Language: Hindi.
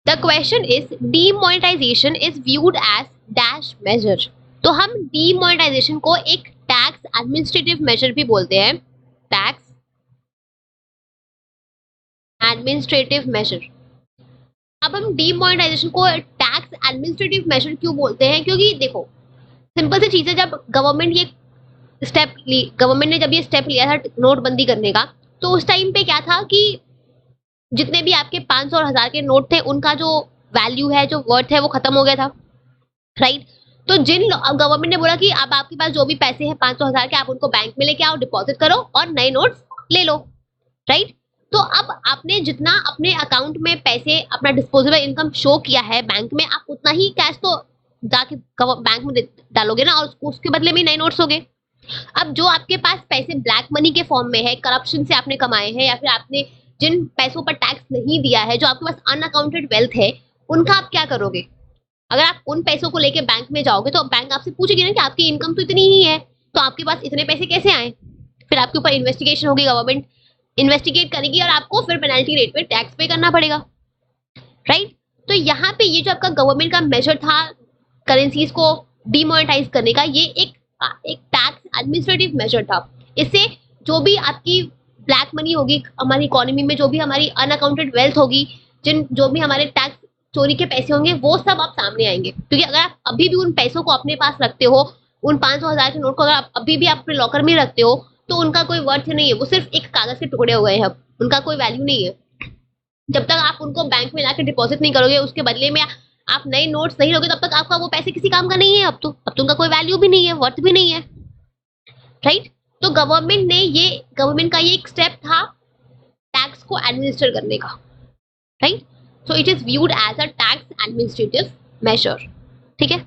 The question is demonetization is viewed as dash measure. तो हम डीमोनेटाइजेशन को एक टैक्स एडमिनिस्ट्रेटिव मेजर भी बोलते हैं, टैक्स एडमिनिस्ट्रेटिव मेजर। अब हम डीमोनेटाइजेशन को टैक्स एडमिनिस्ट्रेटिव मेजर क्यों बोलते हैं? क्योंकि देखो सिंपल सी चीज है, जब गवर्नमेंट ने जब ये स्टेप लिया था नोटबंदी करने का, तो उस टाइम पे क्या था कि जितने भी आपके 500 और 1000 के नोट थे उनका जो वैल्यू है, जो वर्थ है, वो खत्म हो गया था, राइट। तो गवर्नमेंट ने बोला कि अब आपके पास जो भी पैसे हैं 500 1000 के, आप उनको बैंक में लेके आओ, डिपॉजिट करो और नए नोट्स ले लो, राइट। तो अब आपने जितना अपने अकाउंट में पैसे, अपना डिस्पोजेबल इनकम शो किया है बैंक में, आप उतना ही कैश तो जाके बैंक में डालोगे ना, और उसके बदले में नए नोट्स होंगे। अब जो आपके पास पैसे ब्लैक मनी के फॉर्म में है, करप्शन से आपने कमाए हैं, या फिर आपने जिन पैसों पर टैक्स नहीं दिया है, जो आपके पास अनअकाउंटेड वेल्थ है, उनका आप क्या करोगे? अगर आप उन पैसों को लेके बैंक में जाओगे तो बैंक आपसे पूछेगी ना कि आपकी इनकम तो इतनी ही है, तो आपके पास इतने पैसे कैसे आए? फिर आपके ऊपर इन्वेस्टिगेशन होगी, गवर्नमेंट इन्वेस्टिगेट करेगी और आपको फिर पेनल्टी रेट पे टैक्स पे करना पड़ेगा, राइट। तो यहाँ पे ये जो आपका गवर्नमेंट का मेजर था करेंसीज को डीमोनेटाइज करने का, ये एक टैक्स एडमिनिस्ट्रेटिव मेजर था। इससे जो भी आपकी ब्लैक मनी होगी हमारी इकोनॉमी में, जो भी हमारी अनअकाउंटेड वेल्थ होगी, जो भी हमारे टैक्स चोरी के पैसे होंगे, वो सब आप सामने आएंगे। क्योंकि अगर आप अभी भी उन पैसों को अपने पास रखते हो, उन 500 1000 के नोट को अगर आप अभी भी अपने लॉकर में रखते हो, तो उनका कोई वर्थ नहीं है, वो सिर्फ एक कागज के टुकड़े हो गए हैं, उनका कोई वैल्यू नहीं है। जब तक आप उनको बैंक में लाके डिपॉजिट नहीं करोगे, उसके बदले में आप नए नोट्स नहीं लोगे, तब तक आपका वो पैसे किसी काम का नहीं है। अब तो उनका कोई वैल्यू भी नहीं है, वर्थ भी नहीं है, राइट। तो गवर्नमेंट का ये एक स्टेप था टैक्स को एडमिनिस्टर करने का, right. So it is viewed as a tax administrative measure, ठीक है।